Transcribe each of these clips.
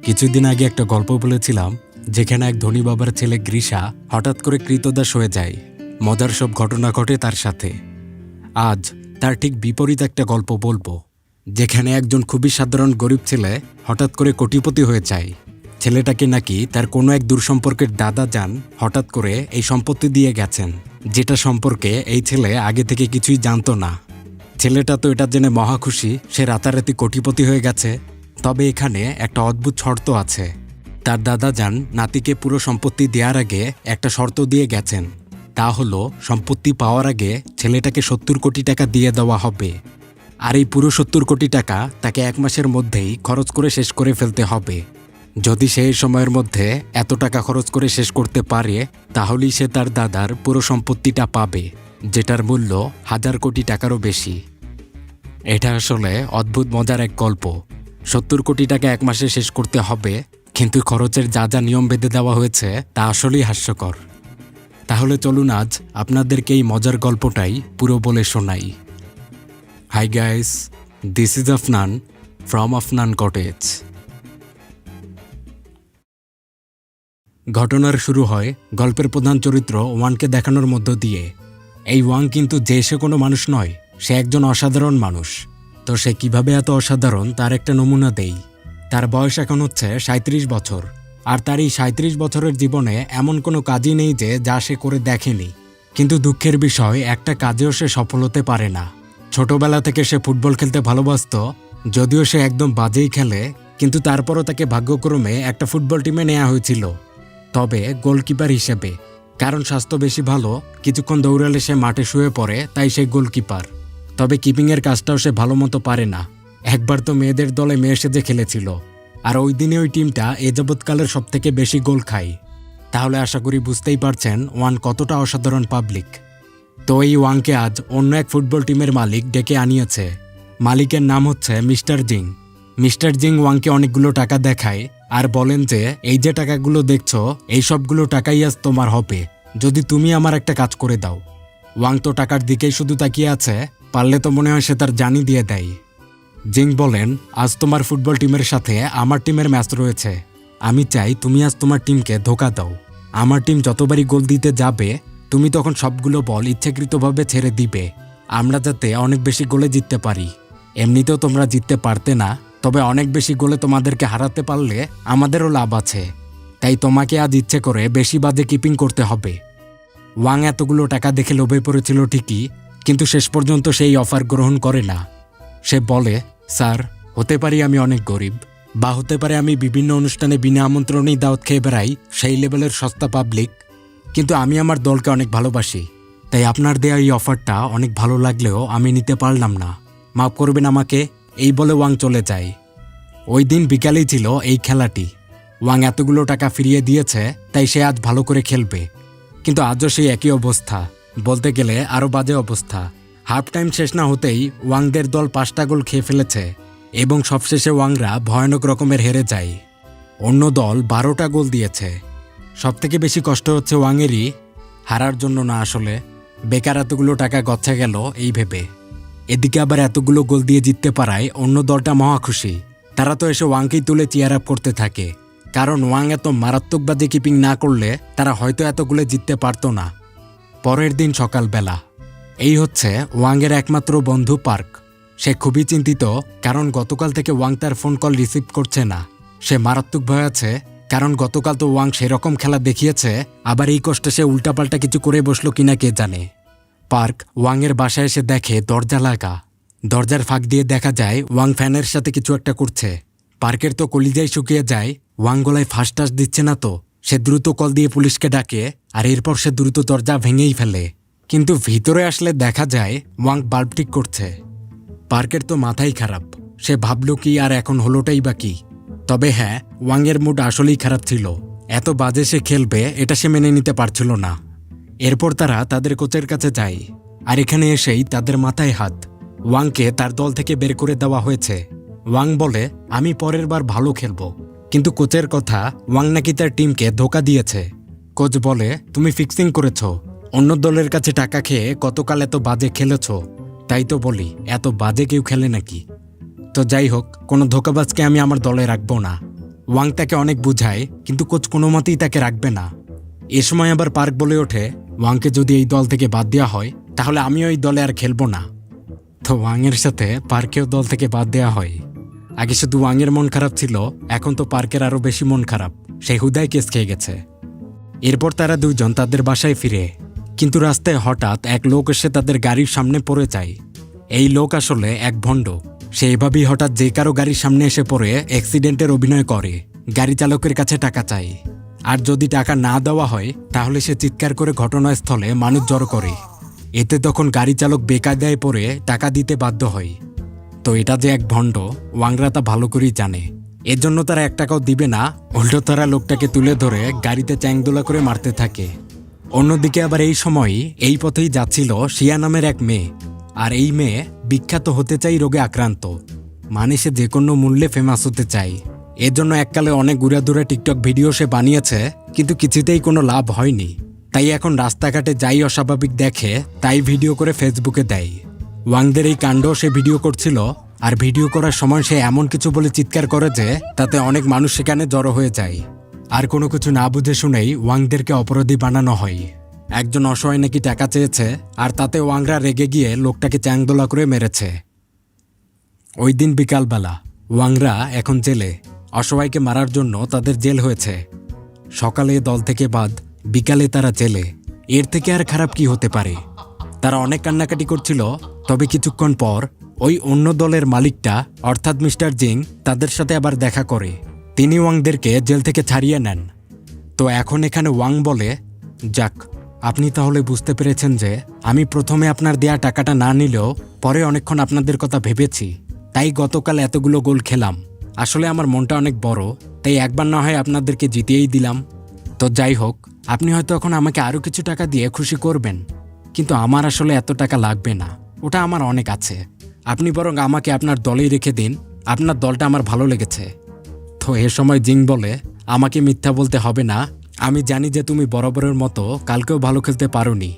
কিছুদিন আগে একটা গল্প বলেছিলাম যেখানে এক ধনী বাবার ছেলে গ্রীষা হঠাৎ করে কৃতদাস হয়ে যায়। মজার সব ঘটনা ঘটে তার সাথে। আজ তার ঠিক বিপরীত একটা গল্প বলবো, যেখানে একজন খুবই সাধারণ গরিব ছেলে হঠাৎ করে কোটিপতি হয়ে যায়। ছেলেটাকে নাকি তার কোনো এক দূরসম্পর্কের দাদা যান হঠাৎ করে এই সম্পত্তি দিয়ে গেছেন, যেটা সম্পর্কে এই ছেলে আগে থেকে কিছুই জানতো না। ছেলেটা তো এটা জেনে মহা খুশি, সে রাতারাতি কোটিপতি হয়ে গেছে। তবে এখানে একটা অদ্ভুত শর্ত আছে। তার দাদা যান নাতিকে পুরো সম্পত্তি দেওয়ার আগে একটা শর্ত দিয়ে গেছেন, তা হলো সম্পত্তি পাওয়ার আগে ছেলেটাকে 70 কোটি টাকা দিয়ে দেওয়া হবে। আর এই পুরো 70 কোটি টাকা তাকে 1 মাসের মধ্যেই খরচ করে শেষ করে ফেলতে হবে। যদি সে এই সময়ের মধ্যে এত টাকা খরচ করে শেষ করতে পারে, তাহলেই সে তার দাদার পুরো সম্পত্তিটা পাবে, যেটার মূল্য 1000 কোটি টাকারও বেশি। এটা আসলে অদ্ভুত মজার এক গল্প। 70 কোটি টাকা 1 মাসে শেষ করতে হবে, কিন্তু খরচের যা যা নিয়ম বেঁধে দেওয়া হয়েছে তা আসলেই হাস্যকর। তাহলে চলুন আজ আপনাদেরকে এই মজার গল্পটাই পুরো বলে শোনাই। Hi guys, this is Afnan from Afnan cottage. ঘটনার শুরু হয় গল্পের প্রধান চরিত্র ওয়ানকে দেখানোর মধ্য দিয়ে। এই ওয়াং কিন্তু যে সে কোনো মানুষ নয়, সে একজন অসাধারণ মানুষ। তো সে কিভাবে এত অসাধারণ তার একটা নমুনা দেই। তার বয়স এখন হচ্ছে 37 বছর, আর তার এই 37 বছরের জীবনে এমন কোনো কাজই নেই যে যা সে করে দেখেনি। কিন্তু দুঃখের বিষয়, একটা কাজেও সে সফল হতে পারে না। ছোটবেলা থেকে সে ফুটবল খেলতে ভালোবাসত, যদিও সে একদম বাজেই খেলে, কিন্তু তারপরও তাকে ভাগ্যক্রমে একটা ফুটবল টিমে নেওয়া হয়েছিল, তবে গোলকিপার হিসেবে। কারণ স্বাস্থ্য বেশি ভালো, কিছুক্ষণ দৌড়ালে সে মাঠে শুয়ে পড়ে, তাই সে গোলকিপার। তবে কিপিংয়ের কাজটাও সে ভালো মতো পারে না। একবার তো মেয়েদের দলে মেয়ে সেজে খেলেছিল, আর ওই দিনে ওই টিমটা এ যাবৎকালের সবথেকে বেশি গোল খায়। তাহলে আশা করি বুঝতেই পারছেন ওয়ান কতটা অসাধারণ পাবলিক। তো এই ওয়াংকে আজ অন্য এক ফুটবল টিমের মালিক ডেকে আনিয়েছে। মালিকের নাম হচ্ছে মিস্টার জিং। মিস্টার জিং ওয়াংকে অনেকগুলো টাকা দেখায় আর বলেন যে এই যে টাকাগুলো দেখছো, এই সবগুলো টাকাই আজ তোমার হবে যদি তুমি আমার একটা কাজ করে দাও। ওয়াং তো টাকার দিকেই শুধু তাকিয়ে আছে, পারলে তো মনে হয় সে তার জানই দিয়ে দেয়। জিং বলেন, আজ তোমার ফুটবল টিমের সাথে আমার টিমের ম্যাচ রয়েছে। আমি চাই তুমি আজ তোমার টিমকে ধোঁকা দাও। আমার টিম যতবারই গোল দিতে যাবে, তুমি তখন সবগুলো বল ইচ্ছাকৃতভাবে ছেড়ে দিবে, আমরা যাতে অনেক বেশি গোলে জিততে পারি। এমনিতেও তোমরা জিততে পারতে না, তবে অনেক বেশি গোলে তোমাদেরকে হারাতে পারলে আমাদেরও লাভ আছে। তাই তোমাকে আজ ইচ্ছে করে বেশি বাজে কিপিং করতে হবে। ওয়াং এতগুলো টাকা দেখে লোভে পড়েছিল ঠিকই, কিন্তু শেষ পর্যন্ত সেই অফার গ্রহণ করে না। সে বলে, স্যার, হতে পারি আমি অনেক গরিব, বা হতে পারে আমি বিভিন্ন অনুষ্ঠানে বিনা আমন্ত্রণেই দাওয়াত খেয়ে বেড়াই, সেই লেভেলের সস্তা পাবলিক, কিন্তু আমি আমার দলকে অনেক ভালোবাসি। তাই আপনার দেয়া এই অফারটা অনেক ভালো লাগলেও আমি নিতে পারলাম না, মাফ করবেন আমাকে। এই বলে ওয়াং চলে যায়। ওই দিন বিকালেই ছিল এই খেলাটি। ওয়াং এতগুলো টাকা ফিরিয়ে দিয়েছে, তাই সে আজ ভালো করে খেলবে। কিন্তু আজও সেই একই অবস্থা, বলতে গেলে আরও বাজে অবস্থা। হাফ টাইম শেষ না হতেই ওয়াংদের দল 5টা গোল খেয়ে ফেলেছে, এবং সবশেষে ওয়াংরা ভয়ানক রকমের হেরে যায়। অন্য দল 12টা গোল দিয়েছে। সবথেকে বেশি কষ্ট হচ্ছে ওয়াংয়েরই, হারার জন্য না, আসলে বেকার এতগুলো টাকা গচ্ছা গেল এই ভেবে। এদিকে আবার এতগুলো গোল দিয়ে জিততে পারায় অন্য দলটা মহা খুশি। তারা তো এসে ওয়াংকেই তুলে চিয়ার আপ করতে থাকে, কারণ ওয়াং এত মারাত্মক বাজে কিপিং না করলে তারা হয়তো এত গোলে জিততে পারতো না। পরের দিন সকালবেলা, এই হচ্ছে ওয়াংয়ের একমাত্র বন্ধু পার্ক। সে খুবই চিন্তিত, কারণ গতকাল থেকে ওয়াং তার ফোন কল রিসিভ করছে না। সে মারাত্মক ভয় আছে, কারণ গতকাল তো ওয়াং সেরকম খেলা দেখিয়েছে, আবার এই কষ্টে সে উল্টাপাল্টা কিছু করে বসলো কিনা কে জানে। পার্ক ওয়াংয়ের বাসায় এসে দেখে দরজা লাগা। দরজার ফাঁক দিয়ে দেখা যায় ওয়াং ফ্যানের সাথে কিছু একটা করছে। পার্কের তো কলিজাই শুকিয়ে যায়, ওয়াং গলায় ফাঁস টাস দিচ্ছে না তো। সে দ্রুত কল দিয়ে পুলিশকে ডাকে, আর এরপর সে দ্রুত দরজা ভেঙেই ফেলে। কিন্তু ভিতরে আসলে দেখা যায় ওয়াং বাল্ব ঠিক করছে। পার্কের তো মাথাই খারাপ, সে ভাবল কি আর এখন হলোটাই বা কি। তবে হ্যাঁ, ওয়াংয়ের মুড আসলেই খারাপ ছিল। এত বাজে সে খেলবে এটা সে মেনে নিতে পারছিল না। এরপর তারা তাদের কোচের কাছে যায়, আর এখানে এসেই তাদের মাথায় হাত। ওয়াংকে তার দল থেকে বের করে দেওয়া হয়েছে। ওয়াং বলে, আমি পরের বার ভালো খেলবো, কিন্তু কোচের কথা, ওয়াং নাকি তার টিমকে ধোঁকা দিয়েছে। কোচ বলে, তুমি ফিক্সিং করেছ, অন্য দলের কাছে টাকা খেয়ে গতকাল এত বাজে খেলেছ। তাই তো বলি, এত বাজে কেউ খেলে নাকি। তো যাই হোক, কোনো ধোঁকাবাজকে আমি আমার দলে রাখবো না। ওয়াং তাকে অনেক বুঝায়, কিন্তু কোচ কোনো মতেই তাকে রাখবে না। এ সময় আবার পার্ক বলে ওঠে, ওয়াংকে যদি এই দল থেকে বাদ দেওয়া হয় তাহলে আমিও এই দলে আর খেলবো না। তো ওয়াংয়ের সাথে পার্কেও দল থেকে বাদ দেওয়া হয়। আগে শুধু ওয়াংয়ের মন খারাপ ছিল, এখন তো পার্কের আরও বেশি মন খারাপ, সে হুদায় কেস খেয়ে গেছে। এরপর তারা দুইজন তাদের বাসায় ফিরে, কিন্তু রাস্তায় হঠাৎ এক লোক এসে তাদের গাড়ির সামনে পড়ে যায়। এই লোক আসলে এক ভণ্ড। সে এভাবেই হঠাৎ যে কারো গাড়ির সামনে এসে পড়ে অ্যাক্সিডেন্টের অভিনয় করে, গাড়ি চালকের কাছে টাকা চায়। আর যদি টাকা না দেওয়া হয় তাহলে সে চিৎকার করে ঘটনাস্থলে মানুষ জড়ো করে। এতে তখন গাড়ি চালক বেকায়দায় পড়ে টাকা দিতে বাধ্য হয়। তো এটা যে এক ভণ্ড, ওয়াংরা তা ভালো করেই জানে। এর জন্য তারা 1 টাকাও দিবে না, উল্টো তারা লোকটাকে তুলে ধরে গাড়িতে চ্যাংদোলা করে মারতে থাকে। অন্যদিকে আবার এই সময়ই এই পথেই যাচ্ছিল শিয়া নামের এক মেয়ে। আর এই মেয়ে বিখ্যাত হতে চাই রোগে আক্রান্ত, মানে সে যে কোনো মূল্যে ফেমাস হতে চায়। এর জন্য এককালে অনেক ঘুরাধুরা টিকটক ভিডিও সে বানিয়েছে, কিন্তু কিছুতেই কোনো লাভ হয়নি। তাই এখন রাস্তাঘাটে যাই অস্বাভাবিক দেখে তাই ভিডিও করে ফেসবুকে দেয়। ওয়াংদের এই কাণ্ড সে ভিডিও করছিল, আর ভিডিও করার সময় সে এমন কিছু বলে চিৎকার করে যে তাতে অনেক মানুষ সেখানে জড়ো হয়ে যায়। আর কোনো কিছু না বুঝে শুনেই ওয়াংদেরকে অপরাধী বানানো হয়। একজন অসহায় নাকি টাকা চেয়েছে, আর তাতে ওয়াংরা রেগে গিয়ে লোকটাকে চ্যাংদোলা করে মেরেছে। ওই দিন বিকালবেলা ওয়াংরা এখন জেলে। অসহায়কে মারার জন্য তাদের জেল হয়েছে। সকালে দল থেকে বাদ, বিকালে তারা জেলে। এর থেকে আর খারাপ কি হতে পারে? তারা অনেক কান্নাকাটি করছিল, তবে কিছুক্ষণ পর ওই অন্য দলের মালিকটা অর্থাৎ মিস্টার জিং তাদের সাথে আবার দেখা করে। তিনি ওয়াংদেরকে জেল থেকে ছাড়িয়ে নেন। তো এখন এখানে ওয়াং বলে, যাক, আপনি তাহলে বুঝতে পেরেছেন যে আমি প্রথমে আপনার দেয়া টাকাটা না নিলেও পরে অনেকক্ষণ আপনাদের কথা ভেবেছি, তাই গতকাল এতগুলো গোল খেলাম। আসলে আমার মনটা অনেক বড়, তাই একবার না হয় আপনাদেরকে জিতিয়েই দিলাম। তো যাই হোক, আপনি হয়তো এখন আমাকে আরও কিছু টাকা দিয়ে খুশি করবেন, কিন্তু আমার আসলে এত টাকা লাগবে না, ওটা আমার অনেক আছে। আপনি বরং আমাকে আপনার দলেই রেখে দিন, আপনার দলটা আমার ভালো লেগেছে। তো এ সময় জিং বলে, আমাকে মিথ্যা বলতে হবে না, আমি জানি যে তুমি বরাবরের মতো কালকেও ভালো খেলতে পারোনি।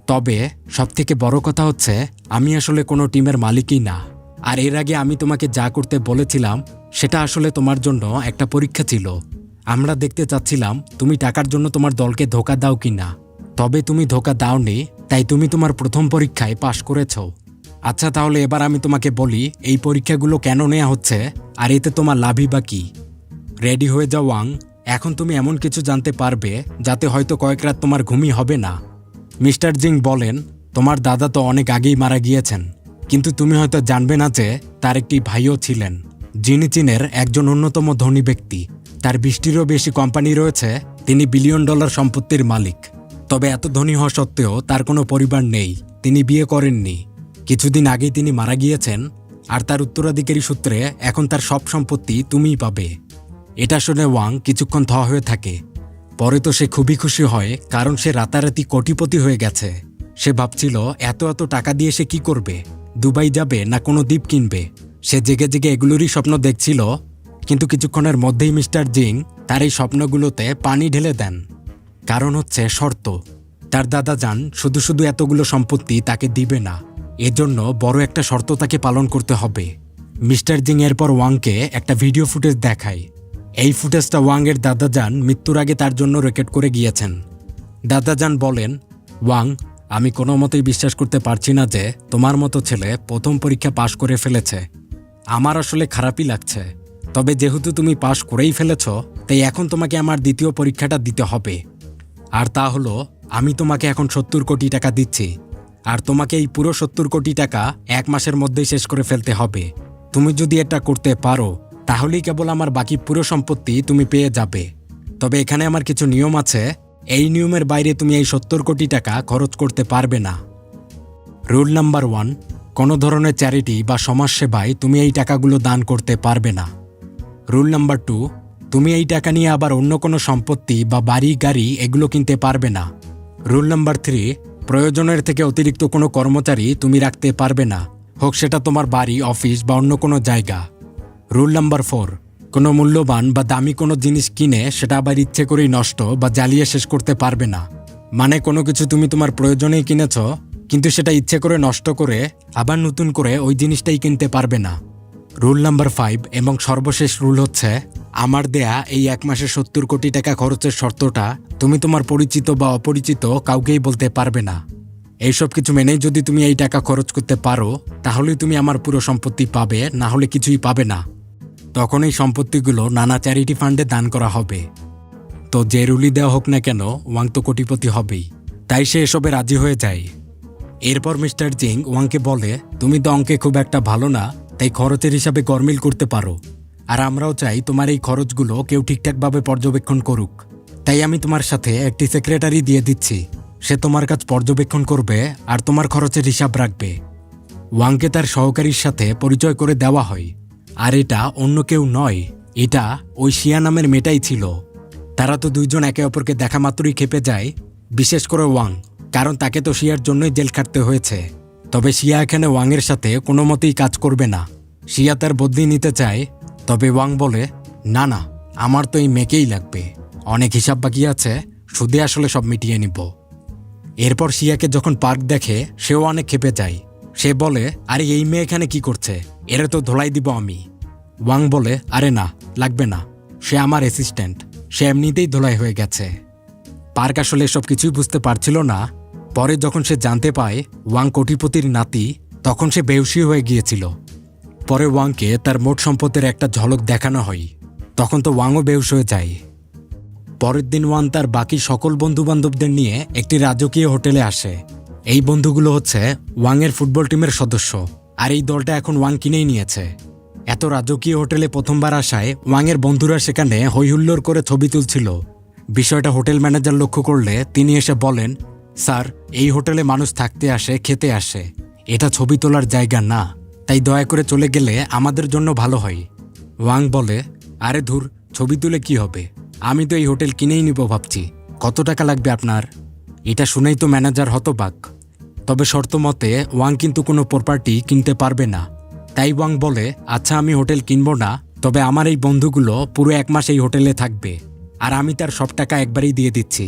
তবে সবথেকে বড় কথা হচ্ছে আমি আসলে কোনো টিমের মালিকই না। আর এর আগে আমি তোমাকে যা করতে বলেছিলাম সেটা আসলে তোমার জন্য একটা পরীক্ষা ছিল। আমরা দেখতে চাচ্ছিলাম তুমি টাকার জন্য তোমার দলকে ধোঁকা দাও কি না। তবে তুমি ধোঁকা দাওনি, তাই তুমি তোমার প্রথম পরীক্ষায় পাশ করেছো। আচ্ছা, তাহলে এবার আমি তোমাকে বলি এই পরীক্ষাগুলো কেন নেওয়া হচ্ছে, আর এতে তোমার লাভই বা কি। রেডি হয়ে যাও ওয়াং, এখন তুমি এমন কিছু জানতে পারবে যাতে হয়তো কয়েক রাত তোমার ঘুমই হবে না। মিস্টার জিং বলেন, তোমার দাদা তো অনেক আগেই মারা গিয়েছেন, কিন্তু তুমি হয়তো জানবে না যে তার একটি ভাইও ছিলেন, যিনি চীনের একজন অন্যতম ধনী ব্যক্তি। তার 20টিরও বেশি কোম্পানি রয়েছে, তিনি $1 বিলিয়ন সম্পত্তির মালিক। তবে এত ধনী হওয়া সত্ত্বেও তার কোনো পরিবার নেই, তিনি বিয়ে করেননি। কিছুদিন আগেই তিনি মারা গিয়েছেন, আর তার উত্তরাধিকারী সূত্রে এখন তার সব সম্পত্তি তুমিই পাবে। এটা শুনে ওয়াং কিছুক্ষণ থ হয়ে থাকে। পরে তো সে খুবই খুশি হয়, কারণ সে রাতারাতি কোটিপতি হয়ে গেছে। সে ভাবছিল এত এত টাকা দিয়ে সে কি করবে, দুবাই যাবে না কোনো দ্বীপ কিনবে। সে জেগে জেগে এগুলোরই স্বপ্ন দেখছিল, কিন্তু কিছুক্ষণের মধ্যেই মিস্টার জিং তার এই স্বপ্নগুলোতে পানি ঢেলে দেন। কারণ হচ্ছে শর্ত, তার দাদা যান শুধু শুধু এতগুলো সম্পত্তি তাকে দিবে না, এজন্য বড় একটা শর্ত তাকে পালন করতে হবে। মিস্টার জিং এরপর ওয়াংকে একটা ভিডিও ফুটেজ দেখায়। এই ফুটেজটা ওয়াংয়ের দাদাজান মৃত্যুর আগে তার জন্য রেকর্ড করে গিয়েছেন। দাদাজান বলেন, ওয়াং, আমি কোনো মতেই বিশ্বাস করতে পারছি না যে তোমার মতো ছেলে প্রথম পরীক্ষা পাশ করে ফেলেছে। আমার আসলে খারাপই লাগছে, তবে যেহেতু তুমি পাশ করেই ফেলেছ, তাই এখন তোমাকে আমার দ্বিতীয় পরীক্ষাটা দিতে হবে। আর তা হলো, আমি তোমাকে এখন 70 কোটি টাকা দিচ্ছি, আর তোমাকে এই পুরো 70 কোটি টাকা 1 মাসের মধ্যেই শেষ করে ফেলতে হবে। তুমি যদি এটা করতে পারো তাহলেই কেবল আমার বাকি পুরো সম্পত্তি তুমি পেয়ে যাবে। তবে এখানে আমার কিছু নিয়ম আছে, এই নিয়মের বাইরে তুমি এই 70 কোটি টাকা খরচ করতে পারবে না। রুল নাম্বার 1, কোনো ধরনের চ্যারিটি বা সমাজসেবায় তুমি এই টাকাগুলো দান করতে পারবে না। রুল নাম্বার 2, তুমি এই টাকা নিয়ে আবার অন্য কোনো সম্পত্তি বা বাড়ি গাড়ি এগুলো কিনতে পারবে না। রুল নাম্বার 3, প্রয়োজনের থেকে অতিরিক্ত কোনো কর্মচারী তুমি রাখতে পারবে না, হোক সেটা তোমার বাড়ি, অফিস বা অন্য কোনো জায়গা। রুল নাম্বার 4, কোনো মূল্যবান বা দামি কোনো জিনিস কিনে সেটা আবার ইচ্ছে করেই নষ্ট বা জ্বালিয়ে শেষ করতে পারবে না। মানে কোনো কিছু তুমি তোমার প্রয়োজনেই কিনেছ, কিন্তু সেটা ইচ্ছে করে নষ্ট করে আবার নতুন করে ওই জিনিসটাই কিনতে পারবে না। রুল নাম্বার 5 এবং সর্বশেষ রুল হচ্ছে, আমার দেয়া এই 1 মাসে 70 কোটি টাকা খরচের শর্তটা তুমি তোমার পরিচিত বা অপরিচিত কাউকেই বলতে পারবে না। এইসব কিছু মেনেই যদি তুমি এই টাকা খরচ করতে পারো তাহলেই তুমি আমার পুরো সম্পত্তি পাবে, না হলে কিছুই পাবে না। তখন এই সম্পত্তিগুলো নানা চ্যারিটি ফান্ডে দান করা হবে। তো যে রুলি দেওয়া হোক না কেন, ওয়াং তো কোটিপতি হবেই, তাই সে এসবে রাজি হয়ে যায়। এরপর মিস্টার জিং ওয়াংকে বলে, তুমি তো অঙ্কে খুব একটা ভালো না, তাই খরচের হিসাবে গরমিল করতে পারো। আর আমরাও চাই তোমার এই খরচগুলো কেউ ঠিকঠাকভাবে পর্যবেক্ষণ করুক। তাই আমি তোমার সাথে একটি সেক্রেটারি দিয়ে দিচ্ছি। সে তোমার কাজ পর্যবেক্ষণ করবে আর তোমার খরচের হিসাব রাখবে। ওয়াংকে তার সহকারীর সাথে পরিচয় করে দেওয়া হয়। আর এটা অন্য কেউ নয়, এটা ওই শিয়া নামের মেয়েটাই ছিল। তারা তো দুইজন একে অপরকে দেখা মাত্রই খেপে যায়, বিশেষ করে ওয়াং, কারণ তাকে তো শিয়ার জন্যই জেল খাটতে হয়েছে। তবে শিয়া এখানে ওয়াংয়ের সাথে কোনো মতেই কাজ করবে না। শিয়া তার বদলি নিতে চায়, তবে ওয়াং বলে, না না, আমার তো এই মেয়েকেই লাগবে, অনেক হিসাব বাকি আছে, সুদে আসলে সব মিটিয়ে নিব। এরপর শিয়াকে যখন পার্ক দেখে সেও অনেক খেপে যায়। সে বলে, আরে এই মেয়ে এখানে কি করছে, এরা তো ধোলাই দিব আমি। ওয়াং বলে, আরে না, লাগবে না, সে আমার অ্যাসিস্ট্যান্ট, সে এমনিতেই ধোলাই হয়ে গেছে। পার্ক আসলে সব কিছুই বুঝতে পারছিল না। পরে যখন সে জানতে পায় ওয়াং কোটিপতির নাতি, তখন সে বেহুশি হয়ে গিয়েছিল। পরে ওয়াংকে তার মোট সম্পদের একটা ঝলক দেখানো হয়, তখন তো ওয়াংও বেহুশ হয়ে যায়। পরের দিন ওয়াং তার বাকি সকল বন্ধুবান্ধবদের নিয়ে একটি রাজকীয় হোটেলে আসে। এই বন্ধুগুলো হচ্ছে ওয়াংয়ের ফুটবল টিমের সদস্য, আর এই দলটা এখন ওয়াং কিনেই নিয়েছে। এত রাজকীয় হোটেলে প্রথমবার আসায় ওয়াংয়ের বন্ধুরা সেখানে হইহুল্লোড় করে ছবি তুলছিল। বিষয়টা হোটেল ম্যানেজার লক্ষ্য করলে তিনি এসে বলেন, স্যার, এই হোটেলে মানুষ থাকতে আসে, খেতে আসে, এটা ছবি তোলার জায়গা না, তাই দয়া করে চলে গেলে আমাদের জন্য ভালো হয়। ওয়াং বলে, আরে ধুর, ছবি তুলে কি হবে, আমি তো এই হোটেল কিনেই নিব ভাবছি, কত টাকা লাগবে আপনার? এটা শুনেই তো ম্যানেজার হতবাক। তবে শর্ত মতে ওয়াং কিন্তু কোনো প্রপার্টি কিনতে পারবে না। তাই ওয়াং বলে, আচ্ছা আমি হোটেল কিনবো না, তবে আমার এই বন্ধুগুলো পুরো 1 মাস এই হোটেলে থাকবে, আর আমি তার সব টাকা একবারেই দিয়ে দিচ্ছি।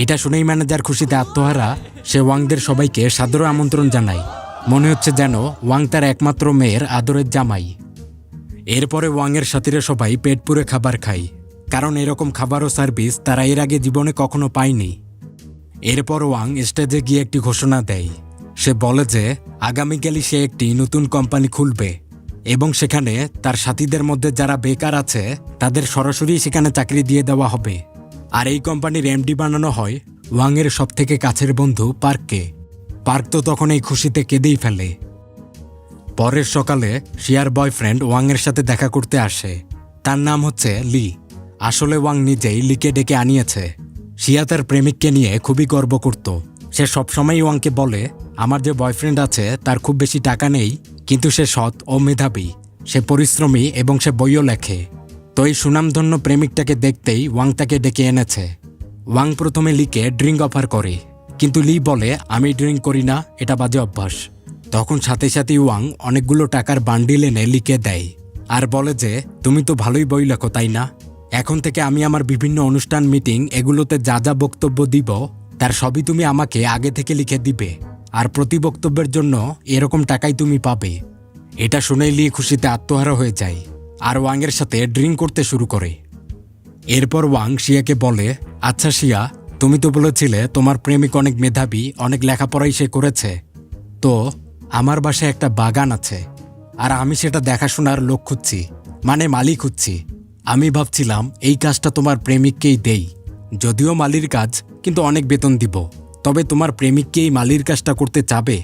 এটা শুনেই ম্যানেজার খুশিতে আত্মহারা। সে ওয়াংদের সবাইকে সাদর আমন্ত্রণ জানায়, মনে হচ্ছে যেন ওয়াং তার একমাত্র মেয়ের আদরের জামাই। এরপরে ওয়াংয়ের সাথীরা সবাই পেট পুরে খাবার খায়, কারণ এরকম খাবার ও সার্ভিস তারা এর আগে জীবনে কখনো পায়নি। এরপর ওয়াং স্টেজে গিয়ে একটি ঘোষণা দেয়। সে বলে যে আগামীকালই সে একটি নতুন কোম্পানি খুলবে এবং সেখানে তার সাথীদের মধ্যে যারা বেকার আছে তাদের সরাসরি সেখানে চাকরি দিয়ে দেওয়া হবে। আর এই কোম্পানির এমডি বানানো হয় ওয়াংয়ের সবথেকে কাছের বন্ধু পার্ককে। পার্ক তো তখন এই খুশিতে কেঁদেই ফেলে। পরের সকালে শিয়ার বয়ফ্রেন্ড ওয়াংয়ের সাথে দেখা করতে আসে। তার নাম হচ্ছে লি। আসলে ওয়াং নিজেই লিকে ডেকে আনিয়েছে। শিয়া তার প্রেমিককে নিয়ে খুবই গর্ব করত। সে সবসময় ওয়াংকে বলে, আমার যে বয়ফ্রেন্ড আছে তার খুব বেশি টাকা নেই, কিন্তু সে সৎ ও মেধাবী, সে পরিশ্রমী এবং সে বইও লেখে। তো এই সুনামধন্য প্রেমিকটাকে দেখতেই ওয়াং তাকে ডেকে এনেছে। ওয়াং প্রথমে লিকে ড্রিঙ্ক অফার করে, কিন্তু লি বলে, আমি ড্রিঙ্ক করি না, এটা বাজে অভ্যাস। তখন সাথে সাথে ওয়াং অনেকগুলো টাকার বান্ডিল এনে লিকে দেয় আর বলে যে, তুমি তো ভালোই বই লেখো তাই না? এখন থেকে আমি আমার বিভিন্ন অনুষ্ঠান, মিটিং, এগুলোতে যা যা বক্তব্য দিব তার সবই তুমি আমাকে আগে থেকে লিখে দিবে, আর প্রতি বক্তব্যের জন্য এরকম টাকাই তুমি পাবে। এটা শুনেই লি খুশিতে আত্মহারা হয়ে যায় আর ওয়াংয়ের সাথে ড্রিঙ্ক করতে শুরু করে। এরপর ওয়াং শিয়াকে বলে, আচ্ছা শিয়া, তুমি তো বলেছিলে তোমার প্রেমিক অনেক মেধাবী, অনেক লেখাপড়াই সে করেছে। তো আমার বাসায় একটা বাগান আছে, আর আমি সেটা দেখাশোনার লোক খুঁজছি, মানে মালি খুঁজছি। আমি ভাবছিলাম এই কাজটা তোমার প্রেমিককেই দেই, যদিও মালির কাজ, কিন্তু অনেক বেতন দিব। তবে তোমার প্রেমিককেই মালির কাজটা করতে চাবে?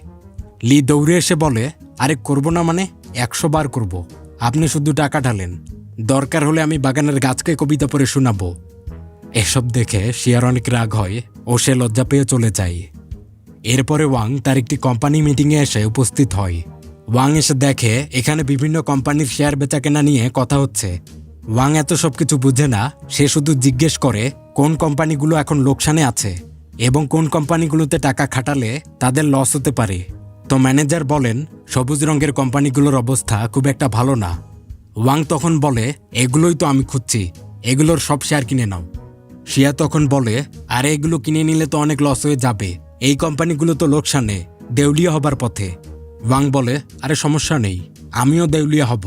লি দৌড়ে এসে বলে, আরে করব না মানে, 100 বার করব, আপনি শুধু টাকা ঢালেন, দরকার হলে আমি বাগানের গাছকে কবিতা পড়ে শোনাবো। এসব দেখে শিয়ার অনেক রাগ হয় ও সে লজ্জা পেয়ে চলে যায়। এরপরে ওয়াং তার একটি কোম্পানি মিটিংয়ে এসে উপস্থিত হয়। ওয়াং এসে দেখে এখানে বিভিন্ন কোম্পানির শেয়ার বেচাকেনা নিয়ে কথা হচ্ছে। ওয়াং এত সব কিছু বুঝে না, সে শুধু জিজ্ঞেস করে কোন কোম্পানিগুলো এখন লোকসানে আছে এবং কোন কোম্পানিগুলোতে টাকা খাটালে তাদের লস হতে পারে। তো ম্যানেজার বলেন, সবুজ রঙের কোম্পানিগুলোর অবস্থা খুব একটা ভালো না। ওয়াং তখন বলে, এগুলোই তো আমি খুঁজছি, এগুলোর সব শেয়ার কিনে নাও। শিয়া তখন বলে, আরে এগুলো কিনে নিলে তো অনেক লস হয়ে যাবে, এই কোম্পানিগুলো তো লোকসানে, দেউলিয়া হবার পথে। ওয়াং বলে, আরে সমস্যা নেই, আমিও দেউলিয়া হব।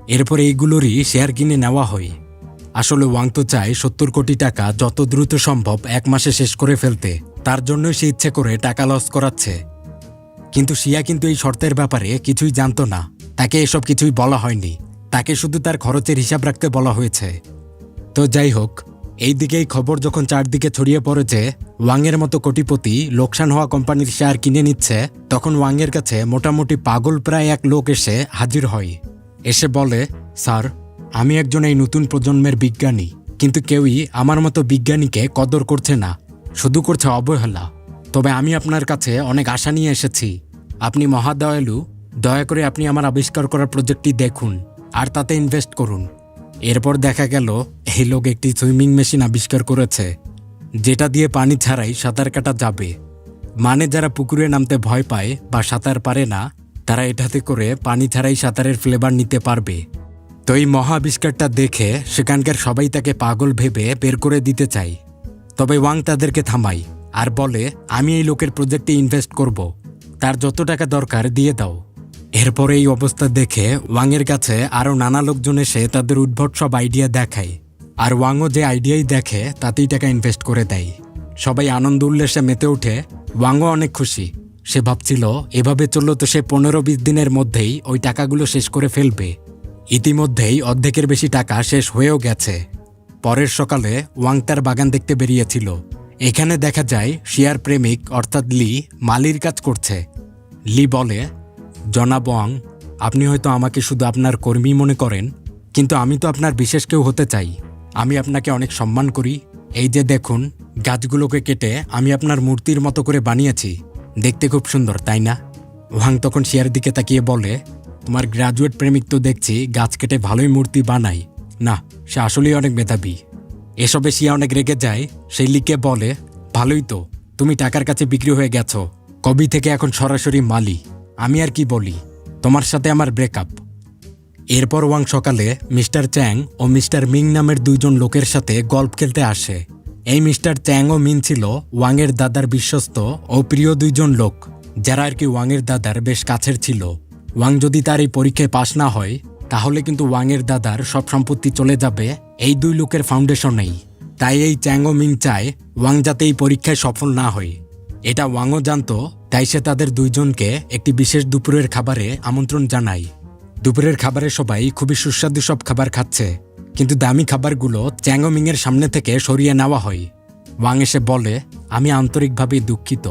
এরপর এইগুলোরই শেয়ার কিনে নেওয়া হয়। আসলে ওয়াং তো চায় 70 কোটি টাকা যত দ্রুত সম্ভব 1 মাসে শেষ করে ফেলতে, তার জন্যই সে ইচ্ছে করে টাকা লস করাচ্ছে। কিন্তু শিয়া কিন্তু এই শর্তের ব্যাপারে কিছুই জানতো না, তাকে এসব কিছুই বলা হয়নি, তাকে শুধু তার খরচের হিসাব রাখতে বলা হয়েছে। তো যাই হোক, এই দিকেই খবর যখন চারদিকে ছড়িয়ে পড়ে যে ওয়াংয়ের মতো কোটিপতি লোকসান হওয়া কোম্পানির শেয়ার কিনে নিচ্ছে, তখন ওয়াংয়ের কাছে মোটামুটি পাগল প্রায় এক লোক এসে হাজির হয়। এসে বলে, স্যার, আমি একজন এই নতুন প্রজন্মের বিজ্ঞানী, কিন্তু কেউই আমার মতো বিজ্ঞানীকে কদর করছে না, শুধু করছে অবহেলা। তবে আমি আপনার কাছে অনেক আশা নিয়ে এসেছি। আপনি মহাদয়ালু, দয়া করে আপনি আমার আবিষ্কার করার প্রজেক্টটি দেখুন আর তাতে ইনভেস্ট করুন। এরপর দেখা গেল এই লোক একটি সুইমিং মেশিন আবিষ্কার করেছে, যেটা দিয়ে পানি ছাড়াই সাঁতার কাটা যাবে। মানে যারা পুকুরে নামতে ভয় পায় বা সাঁতার পারে না, তারা এটাতে করে পানি ছাড়াই সাঁতারের ফ্লেভার নিতে পারবে। তো এই মহা আবিষ্কারটা দেখে সেখানকার সবাই তাকে পাগল ভেবে বের করে দিতে চায়। তবে ওয়াং তাদেরকে থামায় আর বলে, আমি এই লোকের প্রজেক্টে ইনভেস্ট করব, তার যত টাকা দরকার দিয়ে দাও। এরপর এই অবস্থা দেখে ওয়াংয়ের কাছে আরও নানা লোকজন এসে তাদের উদ্ভট সব আইডিয়া দেখায়, আর ওয়াংও যে আইডিয়াই দেখে তাতেই টাকা ইনভেস্ট করে দেয়। সবাই আনন্দ উল্লাসে মেতে ওঠে, ওয়াংও অনেক খুশি। সে ভাবছিল এভাবে চললে তো সে 15-20 দিনের মধ্যেই ওই টাকাগুলো শেষ করে ফেলবে। ইতিমধ্যেই অর্ধেকের বেশি টাকা শেষ হয়েও গেছে। পরের সকালে ওয়াং তার বাগান দেখতে বেরিয়েছিল। এখানে দেখা যায় শিয়ার প্রেমিক অর্থাৎ লি মালির কাজ করছে। লি বলে, জনাব ওয়াং, আপনি হয়তো আমাকে শুধু আপনার কর্মী মনে করেন, কিন্তু আমি তো আপনার বিশেষ কেউ হতে চাই। আমি আপনাকে অনেক সম্মান করি। এই যে দেখুন, গাছগুলোকে কেটে আমি আপনার মূর্তির মতো করে বানিয়েছি, দেখতে খুব সুন্দর, তাই না? ওয়াং তখন শিয়ার দিকে তাকিয়ে বলে, তোমার গ্রাজুয়েট প্রেমিক তো দেখছি গাছ কেটে ভালোই মূর্তি বানায়। না, সে আসলেই অনেক মেধাবী। এসবে শিয়া অনেক রেগে যায়। সেই লিকে বলে, ভালোই তো, তুমি টাকার কাছে বিক্রি হয়ে গেছো, কবি থেকে এখন সরাসরি মালি। আমি আর কি বলি, তোমার সাথে আমার ব্রেকআপ। এরপর ওয়াং সকালে মিস্টার চ্যাং ও মিস্টার মিং নামের 2 জন লোকের সাথে গল্ফ খেলতে আসে। এই মিস্টার চ্যাং ও মিং ছিল ওয়াংয়ের দাদার বিশ্বস্ত ও প্রিয় 2 জন লোক, যারা আর কি ওয়াংয়ের দাদার বেশ কাছের ছিল। ওয়াং যদি তার এই পরীক্ষায় পাশ না হয়, তাহলে কিন্তু ওয়াংয়ের দাদার সব সম্পত্তি চলে যাবে এই 2 লোকের ফাউন্ডেশনেই। তাই এই চ্যাং ও মিং চায় ওয়াং যাতে এই পরীক্ষায় সফল না হয়। এটা ওয়াংও জানতো, তাই সে তাদের 2 জনকে একটি বিশেষ দুপুরের খাবারে আমন্ত্রণ জানায়। দুপুরের খাবারে সবাই খুবই সুস্বাদু সব খাবার খাচ্ছে, কিন্তু দামি খাবারগুলো চ্যাং ও মিংয়ের সামনে থেকে সরিয়ে নেওয়া হয়। ওয়াং এসে বলে, আমি আন্তরিকভাবে দুঃখিত।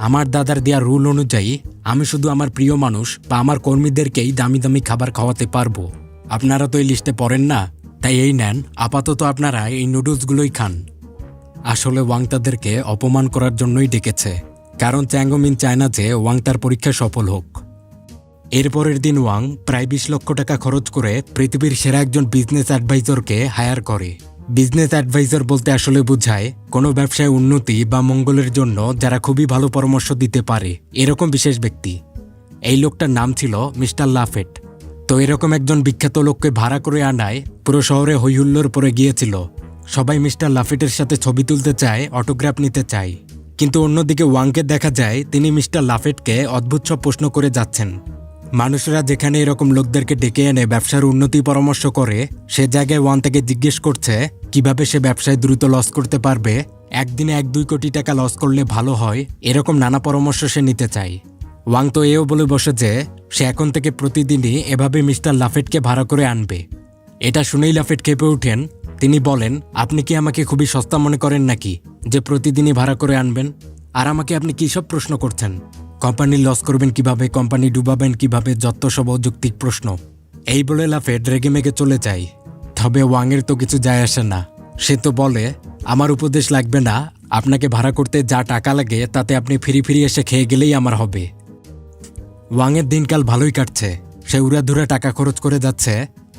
আমার দাদার দেয়া রুল অনুযায়ী আমি শুধু আমার প্রিয় মানুষ বা আমার কর্মীদেরকেই দামি দামি খাবার খাওয়াতে পারবো। আপনারা তো এই লিস্টে পড়েন না, তাই এই নেন, আপাতত আপনারা এই নুডলসগুলোই খান। আসলে ওয়াং তাদেরকে অপমান করার জন্যই ডেকেছে, কারণ চ্যাং ও মিং চায় না যে ওয়াং তার পরীক্ষায় সফল হোক। এরপরের দিন ওয়াং প্রায় 20 লক্ষ টাকা খরচ করে পৃথিবীর সেরা একজন বিজনেস অ্যাডভাইজরকে হায়ার করে। বিজনেস অ্যাডভাইজর বলতে আসলে বোঝায় কোনো ব্যবসায় উন্নতি বা মঙ্গলের জন্য যারা খুবই ভালো পরামর্শ দিতে পারে, এরকম বিশেষ ব্যক্তি। এই লোকটার নাম ছিল মিস্টার লাফেট। তো এরকম একজন বিখ্যাত লোককে ভাড়া করে আনায় পুরো শহরে হৈহুল্লোড় পড়ে গিয়েছিল। সবাই মিস্টার লাফেটের সাথে ছবি তুলতে চায়, অটোগ্রাফ নিতে চায়। কিন্তু অন্যদিকে ওয়াংকে দেখা যায় তিনি মিস্টার লাফেটকে অদ্ভুত সব প্রশ্ন করে যাচ্ছেন। মানুষেরা যেখানে এরকম লোকদেরকে ডেকে এনে ব্যবসার উন্নতি পরামর্শ করে, সে জায়গায় ওয়াং থেকে জিজ্ঞেস করছে কিভাবে সে ব্যবসায় দ্রুত লস করতে পারবে, একদিনে 1-2 কোটি টাকা লস করলে ভালো হয়, এরকম নানা পরামর্শ সে নিতে চায়। ওয়াং তো এও বলে বসে যে সে এখন থেকে প্রতিদিনই এভাবে মিস্টার লাফেটকে ভাড়া করে আনবে। এটা শুনেই লাফেট খেপে ওঠেন। তিনি বলেন, আপনি কি আমাকে খুবই সস্তা মনে করেন নাকি যে প্রতিদিনই ভাড়া করে আনবেন? আর আমাকে আপনি কী সব প্রশ্ন করছেন? কোম্পানি লস করবেন কিভাবে, কোম্পানি ডুবাবেন কিভাবে, যত সব অযৌক্তিক প্রশ্ন। এই বলে লাফেট রেগে মেগে চলে যায়। তবে ওয়াংয়ের তো কিছু যায় আসে না। সে তো বলে, আমার উপদেশ লাগবে না, আপনাকে ভাড়া করতে যা টাকা লাগে তাতে আপনি ফিরি ফিরি এসে খেয়ে গেলেই আমার হবে। ওয়াংয়ের দিনকাল ভালোই কাটছে, সে উড়াধুরা টাকা খরচ করে যাচ্ছে।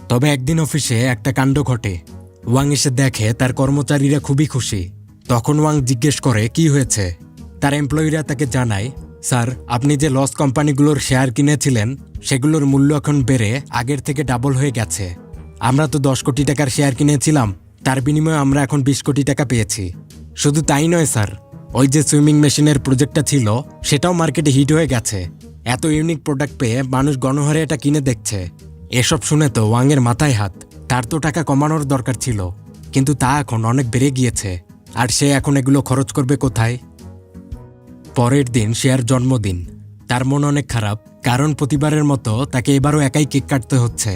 তবে একদিন অফিসে একটা কাণ্ড ঘটে। ওয়াং এসে দেখে তার কর্মচারীরা খুবই খুশি। তখন ওয়াং জিজ্ঞেস করে কি হয়েছে। তার এমপ্লয়িরা তাকে জানায়, স্যার, আপনি যে লস কোম্পানিগুলোর শেয়ার কিনেছিলেন সেগুলোর মূল্য এখন বেড়ে আগের থেকে ডাবল হয়ে গেছে। আমরা তো 10 কোটি টাকার শেয়ার কিনেছিলাম, তার বিনিময়ে আমরা এখন 20 কোটি টাকা পেয়েছি। শুধু তাই নয় স্যার, ওই যে সুইমিং মেশিনের প্রজেক্টটা ছিল সেটাও মার্কেটে হিট হয়ে গেছে। এত ইউনিক প্রোডাক্ট পেয়ে মানুষ গণহারে এটা কিনে দেখছে। এসব শুনে তো ওয়াংয়ের মাথায় হাত। তার তো টাকা কমানোর দরকার ছিল, কিন্তু তা এখন অনেক বেড়ে গিয়েছে, আর সে এখন এগুলো খরচ করবে কোথায়? পরের দিন শিয়ার জন্মদিন। তার মন অনেক খারাপ, কারণ প্রতিবারের মতো তাকে এবারও একাই কেক কাটতে হচ্ছে।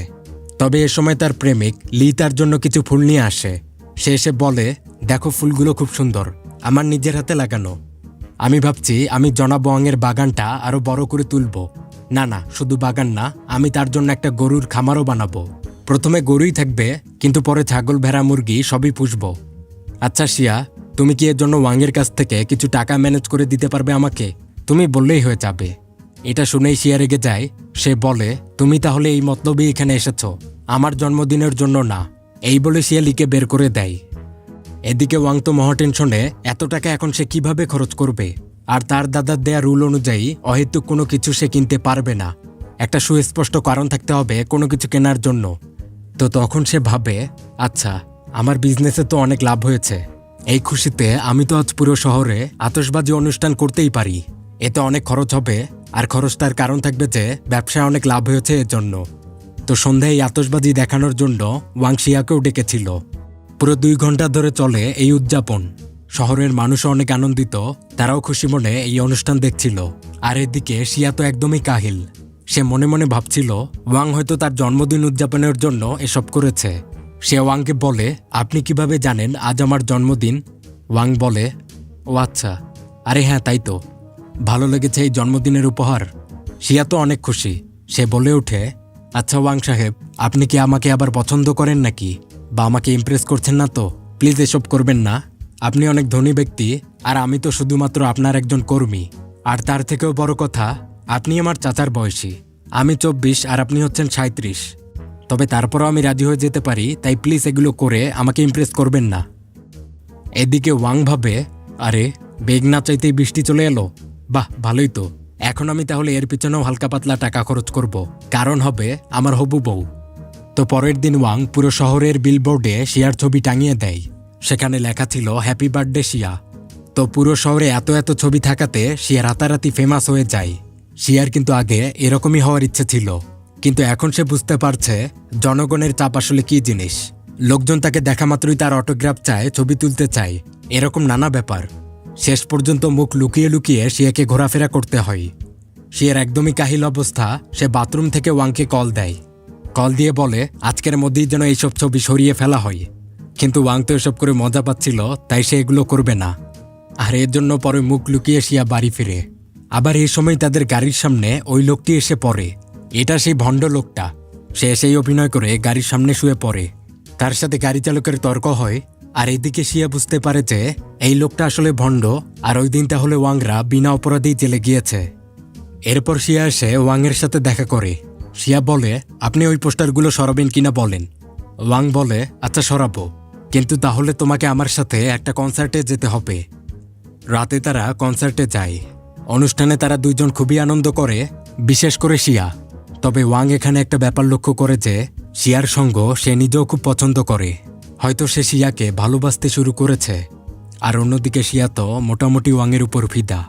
তবে এ সময় তার প্রেমিক লি তার জন্য কিছু ফুল নিয়ে আসে। সে এসে বলে, দেখো ফুলগুলো খুব সুন্দর, আমার নিজের হাতে লাগানো। আমি ভাবছি আমি জনাব ওয়াংয়ের বাগানটা আরো বড় করে তুলব। না না, শুধু বাগান না, আমি তার জন্য একটা গরুর খামারও বানাবো। প্রথমে গরুই থাকবে, কিন্তু পরে ছাগল, ভেড়া, মুরগি সবই পুষব। আচ্ছা শিয়া, তুমি কি এর জন্য ওয়াংয়ের কাছ থেকে কিছু টাকা ম্যানেজ করে দিতে পারবে আমাকে? তুমি বললেই হয়ে যাবে। এটা শুনেই শিয়া রেগে যায়। সে বলে, তুমি তাহলে এই মতলবেই এখানে এসেছ, আমার জন্মদিনের জন্য না। এই বলে শিয়া লিকে বের করে দেয়। এদিকে ওয়াং তো মহা টেনশনে, এত টাকা এখন সে কিভাবে খরচ করবে? আর তার দাদার দেয়া রুল অনুযায়ী অহেতুক কোনো কিছু সে কিনতে পারবে না। একটা সুস্পষ্ট কারণ থাকতে হবে কোনো কিছু কেনার জন্য। তো তখন সে ভাবে, আচ্ছা, আমার বিজনেসে তো অনেক লাভ হয়েছে, এই খুশিতে আমি তো আজ পুরো শহরে আতশবাজি অনুষ্ঠান করতেই পারি। এতে অনেক খরচ হবে, আর খরচটার কারণ থাকবে যে ব্যবসায় অনেক লাভ হয়েছে এর জন্য। তো সন্ধ্যায় এই আতশবাজি দেখানোর জন্য ওয়াং শিয়াকেও ডেকেছিল। পুরো 2 ঘন্টা ধরে চলে এই উদযাপন। শহরের মানুষও অনেক আনন্দিত, তারাও খুশি মনে এই অনুষ্ঠান দেখছিল। আর এদিকে শিয়া তো একদমই কাহিল। সে মনে মনে ভাবছিল ওয়াং হয়তো তার জন্মদিন উদযাপনের জন্য এসব করেছে। সে ওয়াংকে বলে, আপনি কিভাবে জানেন আজ আমার জন্মদিন? ওয়াং বলে, ও আচ্ছা, আরে হ্যাঁ তাই তো, ভালো লেগেছে এই জন্মদিনের উপহার। শিয়া তো অনেক খুশি। সে বলে ওঠে, আচ্ছা ওয়াং সাহেব, আপনি কি আমাকে আবার পছন্দ করেন নাকি? বা আমাকে ইমপ্রেস করছেন না তো? প্লিজ এসব করবেন না। আপনি অনেক ধনী ব্যক্তি, আর আমি তো শুধুমাত্র আপনার একজন কর্মী। আর তার থেকেও বড় কথা, আপনি আমার চাচার বয়সী। আমি 24 আর আপনি হচ্ছেন 37। তবে তারপরও আমি রাজি হয়ে যেতে পারি, তাই প্লিজ এগুলো করে আমাকে ইমপ্রেস করবেন না। এদিকে ওয়াং ভাবে, আরে বেগ না চাইতেই বৃষ্টি চলে এলো, বাহ ভালোই তো। এখন আমি তাহলে এর পিছনেও হালকা পাতলা টাকা খরচ করব, কারণ হবে আমার হবু বউ। তো পরের দিন ওয়াং পুরো শহরের বিলবোর্ডে শিয়ার ছবি টাঙিয়ে দেয়। সেখানে লেখা ছিল হ্যাপি বার্থডে শিয়া। তো পুরো শহরে এত এত ছবি থাকাতে শিয়া রাতারাতি ফেমাস হয়ে যায়। শিয়ার কিন্তু আগে এরকমই হওয়ার ইচ্ছে ছিল, কিন্তু এখন সে বুঝতে পারছে জনগণের চাপ আসলে কি জিনিস। লোকজন তাকে দেখা মাত্রই তার অটোগ্রাফ চায়, ছবি তুলতে চায়, এরকম নানা ব্যাপার। শেষ পর্যন্ত মুখ লুকিয়ে লুকিয়ে শিয়াকে ঘোরাফেরা করতে হয়। শিয়ার একদমই কাহিল অবস্থা। সে বাথরুম থেকে ওয়াংকে কল দেয়। কল দিয়ে বলে আজকের মধ্যেই যেন এইসব ছবি সরিয়ে ফেলা হয়। কিন্তু ওয়াং তো এসব করে মজা পাচ্ছিল, তাই সে এগুলো করবে না। আর এর জন্য পরে মুখ লুকিয়ে শিয়া বাড়ি ফিরে। আবার এই সময় তাদের গাড়ির সামনে ওই লোকটি এসে পড়ে। এটা সেই ভণ্ড লোকটা। সে এসেই অভিনয় করে গাড়ির সামনে শুয়ে পড়ে। তার সাথে গাড়ি চালকের তর্ক হয়। আর এদিকে শিয়া বুঝতে পারে যে এই লোকটা আসলে ভণ্ড, আর ওই দিন তাহলে ওয়াংরা বিনা অপরাধেই জেলে গিয়েছে। এরপর শিয়া এসে ওয়াংয়ের সাথে দেখা করে। শিয়া বলে, আপনি ওই পোস্টারগুলো সরাবেন কিনা বলেন। ওয়াং বলে, আচ্ছা সরাবো, কিন্তু তাহলে তোমাকে আমার সাথে একটা কনসার্টে যেতে হবে। রাতে তারা কনসার্টে যায়। অনুষ্ঠানে তারা দুইজন খুবই আনন্দ করে, বিশেষ করে শিয়া। তবে ওয়াং এখানে একটা ব্যাপার লক্ষ্য করে যে শিয়ার সঙ্গ সে নিজেও খুব পছন্দ করে। হয়তো সে শিয়াকে ভালোবাসতে শুরু করেছে। আর অন্যদিকে শিয়া তো মোটামুটি ওয়াংয়ের উপর ফিদা।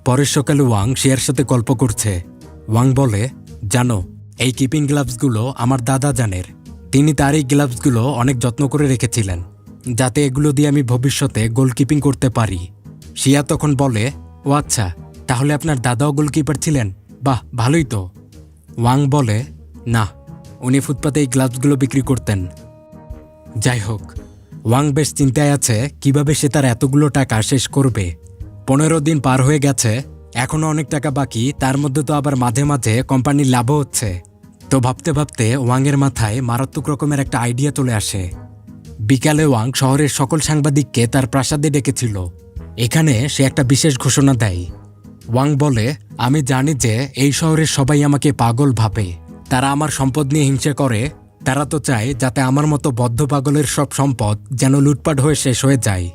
পরের সকালে ওয়াং শিয়ার সাথে গল্প করছে। ওয়াং বলে, জানো, এই কিপিং গ্লাভসগুলো আমার দাদা জানের। তিনি তার এই গ্লাভসগুলো অনেক যত্ন করে রেখেছিলেন, যাতে এগুলো দিয়ে আমি ভবিষ্যতে গোলকিপিং করতে পারি। শিয়া তখন বলে, ও আচ্ছা, তাহলে আপনার দাদাও গোলকিপার ছিলেন? বাহ ভালোই তো। ওয়াং বলে, না, উনি ফুটপাতে এই গ্লাভসগুলো বিক্রি করতেন। যাই হোক, ওয়াং বেশ চিন্তায় আছে কিভাবে সে তার এতগুলো টাকা শেষ করবে। 15 দিন পার হয়ে গেছে, এখনও অনেক টাকা বাকি, তার মধ্যে তো আবার মাঝে মাঝে কোম্পানির লাভও হচ্ছে। তো ভাবতে ভাবতে ওয়াংয়ের মাথায় মারাত্মক রকমের একটা আইডিয়া চলে আসে। বিকালে ওয়াং শহরের সকল সাংবাদিককে তার প্রাসাদে ডেকেছিল। এখানে সে একটা বিশেষ ঘোষণা দেয়। ওয়াং বলে, আমি জানি যে এই শহরের সবাই আমাকে পাগল ভাবে। তারা আমার সম্পদ নিয়ে হিংসে করে। তারা তো চায় যাতে আমার মতো বদ্ধ পাগলের সব সম্পদ যেন লুটপাট হয়ে শেষ হয়ে যায়।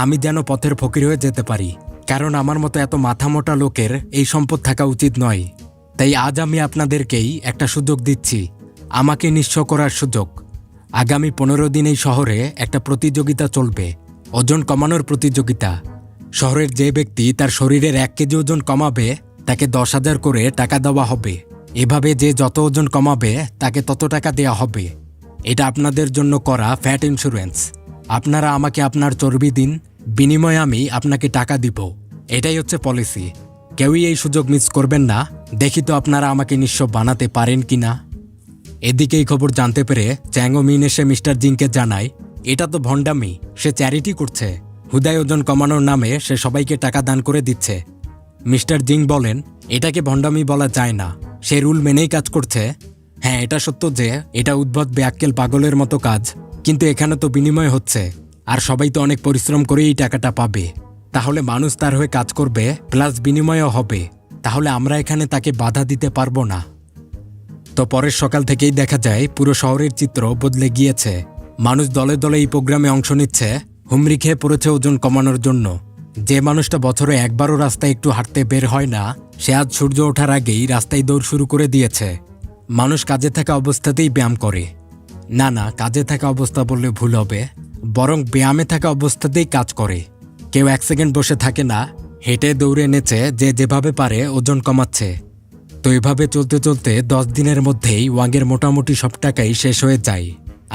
আমি যেন পথের ফকির হয়ে যেতে পারি, কারণ আমার মতো এত মাথামোটা লোকের এই সম্পদ থাকা উচিত নয়। তাই আজ আমি আপনাদেরকেই একটা সুযোগ দিচ্ছি, আমাকে নিঃস্ব করার সুযোগ। আগামী 15 দিন এই শহরে একটা প্রতিযোগিতা চলবে, ওজন কমানোর প্রতিযোগিতা। শহরের যে ব্যক্তি তার শরীরের 1 কেজি ওজন কমাবে তাকে 10,000 করে টাকা দেওয়া হবে। এভাবে যে যত ওজন কমাবে তাকে তত টাকা দেওয়া হবে। এটা আপনাদের জন্য করা ফ্যাট ইন্স্যুরেন্স। আপনারা আমাকে আপনার চর্বি দিন, বিনিময়ে আমি আপনাকে টাকা দিব। এটাই হচ্ছে পলিসি। কেউই এই সুযোগ মিস করবেন না। দেখি তো আপনারা আমাকে নিঃস্ব বানাতে পারেন কি না। এদিকে এই খবর জানতে পেরে চ্যাং ও মিন এসে মিস্টার জিংকে জানায়, এটা তো ভণ্ডামি, সে চ্যারিটি করছে। হুদায় ওজন কমানোর নামে সে সবাইকে টাকা দান করে দিচ্ছে। মিস্টার জিং বলেন, এটাকে ভণ্ডামি বলা যায় না, সে রুল মেনেই কাজ করছে। হ্যাঁ, এটা সত্য যে এটা উদ্ভট বেআক্কেল পাগলের মতো কাজ, কিন্তু এখানে তো বিনিময় হচ্ছে, আর সবাই তো অনেক পরিশ্রম করে এই টাকাটা পাবে। তাহলে মানুষ তার হয়ে কাজ করবে, প্লাস বিনিময়ও হবে। তাহলে আমরা এখানে তাকে বাধা দিতে পারবো না। তো পরের সকাল থেকেই দেখা যায় পুরো শহরের চিত্র বদলে গিয়েছে। মানুষ দলে দলে এই প্রোগ্রামে অংশ নিচ্ছে, হুমড়ি খেয়ে পড়েছে ওজন কমানোর জন্য। যে মানুষটা বছরে একবারও রাস্তায় একটু হাঁটতে বের হয় না, সে আজ সূর্য ওঠার আগেই রাস্তায় দৌড় শুরু করে দিয়েছে। মানুষ কাজে থাকা অবস্থাতেই ব্যায়াম করে। না, কাজে থাকা অবস্থা বললে ভুল হবে, বরং ব্যায়ামে থাকা অবস্থাতেই কাজ করে। কেউ 1 সেকেন্ড বসে থাকে না, হেঁটে দৌড়ে এনেছে, যে যেভাবে পারে ওজন কমাচ্ছে। তো এভাবে চলতে চলতে 10 দিনের মধ্যেই ওয়াংয়ের মোটামুটি সব টাকাই শেষ হয়ে যায়।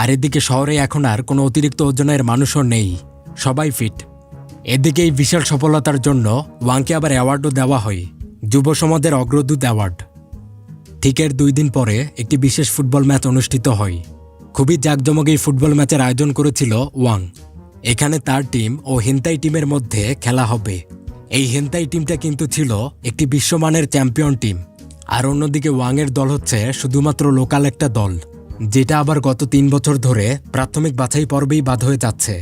আর এদিকে শহরে এখন আর কোনো অতিরিক্ত ওজনের মানুষও নেই, সবাই ফিট। এদিকে এই বিশাল সফলতার জন্য ওয়াংকে আবার অ্যাওয়ার্ডও দেওয়া হয়, যুব সমাজের অগ্রদূত অ্যাওয়ার্ড। ঠিক এর 2 দিন পরে একটি বিশেষ ফুটবল ম্যাচ অনুষ্ঠিত হয়। খুবই জাঁকজমক এই ফুটবল ম্যাচের আয়োজন করেছিল ওয়াং। এখানে তার টিম ও হেন্তাই টিমের মধ্যে খেলা হবে। এই হেন্তাই টিমটা কিন্তু ছিল একটি বিশ্বমানের চ্যাম্পিয়ন টিম। আর অন্যদিকে ওয়াংয়ের দল হচ্ছে শুধুমাত্র লোকাল একটা দল, যেটা আবার গত 3 বছর ধরে প্রাথমিক বাছাই পর্বেই বাদ হয়ে যাচ্ছে।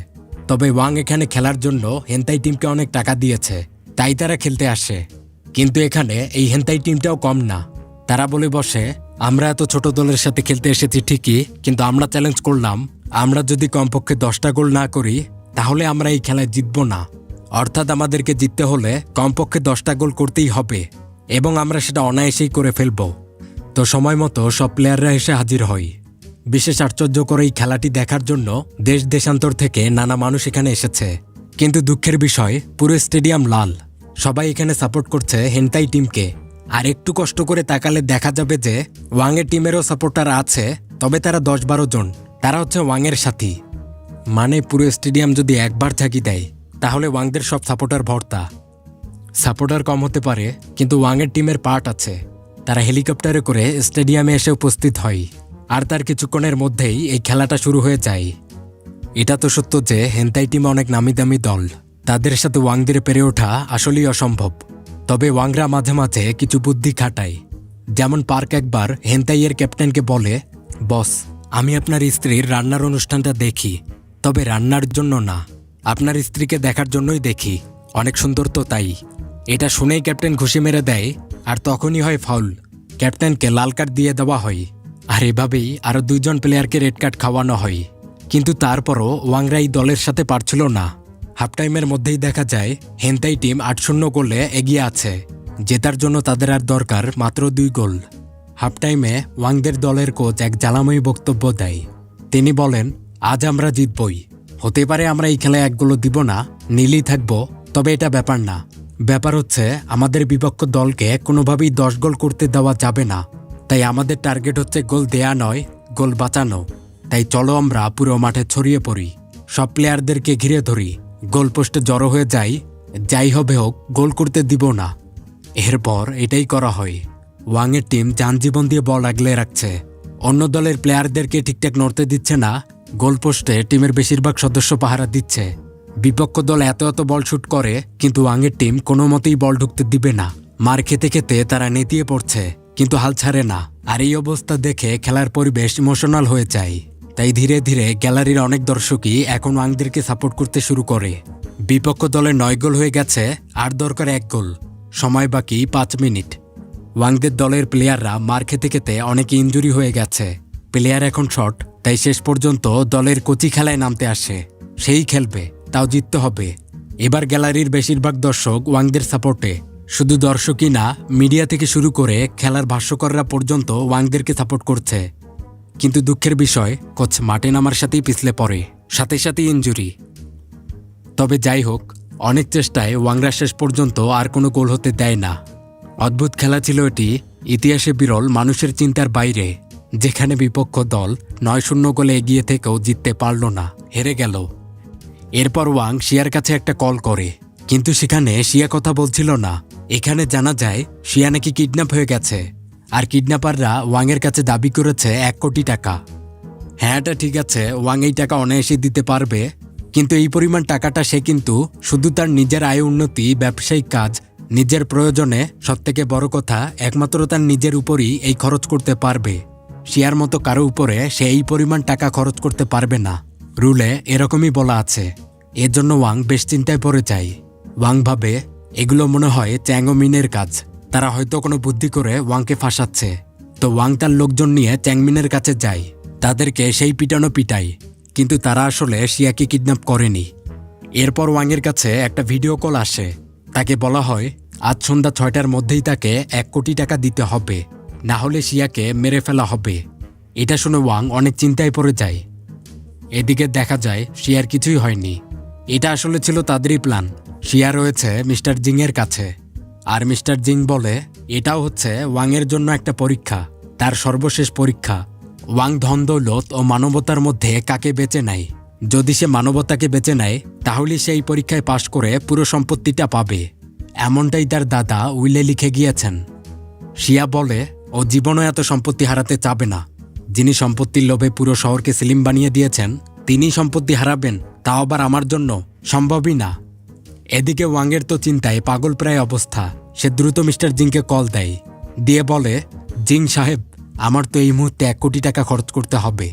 তবে ওয়াং এখানে খেলার জন্য হেন্তাই টিমকে অনেক টাকা দিয়েছে, তাই তারা খেলতে আসে। কিন্তু এখানে এই হেন্তাই টিমটাও কম না। তারা বলে বসে, আমরা এত ছোট দলের সাথে খেলতে এসেছি ঠিকই, কিন্তু আমরা চ্যালেঞ্জ করলাম, আমরা যদি কমপক্ষে 10টা গোল না করি তাহলে আমরা এই খেলায় জিতব না। অর্থাৎ আমাদেরকে জিততে হলে কমপক্ষে 10টা গোল করতেই হবে, এবং আমরা সেটা অনায়াসেই করে ফেলব। তো সময় মতো সব প্লেয়াররা এসে হাজির হয়। বিশেষ আশ্চর্যকর এই খেলাটি দেখার জন্য দেশ দেশান্তর থেকে নানা মানুষ এখানে এসেছে। কিন্তু দুঃখের বিষয়, পুরো স্টেডিয়াম লাল। সবাই এখানে সাপোর্ট করছে হেন্তাই টিমকে। আর একটু কষ্ট করে তাকালে দেখা যাবে যে ওয়াংয়ের টিমেরও সাপোর্টার আছে, তবে তারা 10-12 জন। তারা হচ্ছে ওয়াংয়ের সাথী। মানে পুরো স্টেডিয়াম যদি একবার ঝাঁকি দেয় তাহলে ওয়াংদের সব সাপোর্টার ভর্তা। সাপোর্টার কম হতে পারে, কিন্তু ওয়াংয়ের টিমের পার্ট আছে। তারা হেলিকপ্টারে করে স্টেডিয়ামে এসে উপস্থিত হয়, আর তার কিছুক্ষণের মধ্যেই এই খেলাটা শুরু হয়ে যায়। এটা তো সত্য যে হেন্তাই টিম অনেক নামি দামি দল, তাদের সাথে ওয়াংদের পেরে ওঠা আসলেই অসম্ভব। তবে ওয়াংরা মাঝে মাঝে কিছু বুদ্ধি খাটায়। যেমন পার্ক একবার হেন্তাইয়ের ক্যাপ্টেনকে বলে, বস, আমি আপনার স্ত্রীর রান্নার অনুষ্ঠানটা দেখি, তবে রান্নার জন্য না, আপনার স্ত্রীকে দেখার জন্যই দেখি, অনেক সুন্দর তো তাই। এটা শুনেই ক্যাপ্টেন ঘুষি মেরে দেয়, আর তখনই হয় ফাউল। ক্যাপ্টেনকে লাল কার্ড দিয়ে দেওয়া হয়। আর এভাবেই আরও 2 জন প্লেয়ারকে রেড কার্ড খাওয়ানো হয়। কিন্তু তারপরও ওয়াংরা এই দলের সাথে পারছিল না। হাফ টাইমের মধ্যেই দেখা যায় হেন্তাই টিম 8-0 গোলে এগিয়ে আছে। জেতার জন্য তাদের আর দরকার মাত্র 2 গোল। হাফ টাইমে ওয়াংদের দলের কোচ এক জ্বালাময়ী বক্তব্য দেয়। তিনি বলেন, আজ আমরা জিতবই। হতে পারে আমরা এই খেলায় 1 গোলও দিব না, নীলই থাকবো, তবে এটা ব্যাপার না। ব্যাপার হচ্ছে আমাদের বিপক্ষ দলকে কোনোভাবেই 10 গোল করতে দেওয়া যাবে না। তাই আমাদের টার্গেট হচ্ছে গোল দেয়া নয়, গোল বাঁচানো। তাই চলো আমরা পুরো মাঠে ছড়িয়ে পড়ি, সব প্লেয়ারদেরকে ঘিরে ধরি, গোল পোস্টে জড়ো হয়ে যাই, যাই হবে হোক গোল করতে দিব না। এরপর এটাই করা হয়। ওয়াংয়ের টিম যানজীবন দিয়ে বল আগলে রাখছে। অন্য দলের প্লেয়ারদেরকে ঠিকঠাক নড়তে দিচ্ছে না। গোল পোস্টে টিমের বেশিরভাগ সদস্য পাহারা দিচ্ছে। বিপক্ষ দল এত বল শুট করে, কিন্তু ওয়াংয়ের টিম কোনো মতেই বল ঢুকতে দিবে না। মার খেতে খেতে তারা নেতিয়ে পড়ছে, কিন্তু হাল ছাড়ে না। আর এই অবস্থা দেখে খেলার পরিবেশ ইমোশনাল হয়ে যায়। তাই ধীরে ধীরে গ্যালারির অনেক দর্শকই এখন ওয়াংদেরকে সাপোর্ট করতে শুরু করে। বিপক্ষ দলের 9 গোল হয়ে গেছে, আর দরকার 1 গোল। সময় বাকি 5 মিনিট। ওয়াংদের দলের প্লেয়াররা মার খেতে খেতে অনেকে ইনজুরি হয়ে গেছে। প্লেয়ার এখন শর্ট, তাই শেষ পর্যন্ত দলের কোচি খেলায় নামতে আসে। সেই খেলবে, তাও জিততে হবে। এবার গ্যালারির বেশিরভাগ দর্শক ওয়াংদের সাপোর্টে। শুধু দর্শকই না, মিডিয়া থেকে শুরু করে খেলার ভাষ্যকাররা পর্যন্ত ওয়াংদেরকে সাপোর্ট করছে। কিন্তু দুঃখের বিষয়, কোচ মাঠে নামার সাথেই পিছলে পড়ে, সাথে সাথে ইনজুরি। তবে যাই হোক, অনেক চেষ্টায় ওয়াংরা শেষ পর্যন্ত আর কোনো গোল হতে দেয় না। অদ্ভুত খেলা ছিল এটি, ইতিহাসে বিরল, মানুষের চিন্তার বাইরে। যেখানে বিপক্ষ দল 9-0 গোলে এগিয়ে থেকেও জিততে পারল না, হেরে গেল। এরপর ওয়াং শিয়ার কাছে একটা কল করে, কিন্তু সেখানে শিয়া কথা বলছিল না। এখানে জানা যায় শিয়া নাকি কিডন্যাপ হয়ে গেছে, আর কিডন্যাপাররা ওয়াংয়ের কাছে দাবি করেছে 1 কোটি টাকা। হ্যাঁ, এটা ঠিক আছে, ওয়াং এই টাকা অনায়াসে দিতে পারবে, কিন্তু এই পরিমাণ টাকাটা সে কিন্তু শুধু তার নিজের আয় উন্নতি, ব্যবসায়িক কাজ, নিজের প্রয়োজনে, সবথেকে বড় কথা একমাত্র তার নিজের উপরই এই খরচ করতে পারবে। শিয়ার মতো কারো উপরে সে এই পরিমাণ টাকা খরচ করতে পারবে না। রুলে এরকমই বলা আছে। এর জন্য ওয়াং বেশ চিন্তায় পড়ে যায়। ওয়াং ভাবে এগুলো মনে হয় চ্যাং ও মিনের কাজ, তারা হয়তো কোনো বুদ্ধি করে ওয়াংকে ফাঁসাচ্ছে। তো ওয়াং তার লোকজন নিয়ে চ্যাংমিনের কাছে যায়, তাদেরকে সেই পিটানো পিটায়, কিন্তু তারা আসলে শিয়াকে কিডন্যাপ করেনি। এরপর ওয়াংয়ের কাছে একটা ভিডিও কল আসে, তাকে বলা হয় আজ সন্ধ্যা 6টার মধ্যেই তাকে 1 কোটি টাকা দিতে হবে, না হলে শিয়াকে মেরে ফেলা হবে। এটা শুনে ওয়াং অনেক চিন্তায় পড়ে যায়। এদিকে দেখা যায় শিয়ার কিছুই হয়নি। এটা আসলে ছিল তাদেরই প্ল্যান। শিয়া রয়েছে মিস্টার জিংয়ের কাছে, আর মিস্টার জিং বলে এটাও হচ্ছে ওয়াংয়ের জন্য একটা পরীক্ষা, তার সর্বশেষ পরীক্ষা। ওয়াং ধন দৌলত ও মানবতার মধ্যে কাকে বেছে নেয়। যদি সে মানবতাকে বেছে নেয় তাহলে সে এই পরীক্ষায় পাশ করে পুরো সম্পত্তিটা পাবে, এমনটাই তার দাদা উইলে লিখে গিয়েছেন। শিয়া বলে ও জীবনও এত সম্পত্তি হারাতে চাবে না। যিনি সম্পত্তির লোভে পুরো শহরকে সিলিম বানিয়ে দিয়েছেন তিনিই সম্পত্তি হারাবেন, তাও আবার আমার জন্য, সম্ভবই না। এদিকে ওয়াংয়ের তো চিন্তায় পাগল প্রায় অবস্থা। সে দ্রুত মিস্টার জিংকে কল দেয়, দিয়ে বলে জিং সাহেব, আমার তো এই মুহূর্তে 1 কোটি টাকা খরচ করতে হবে।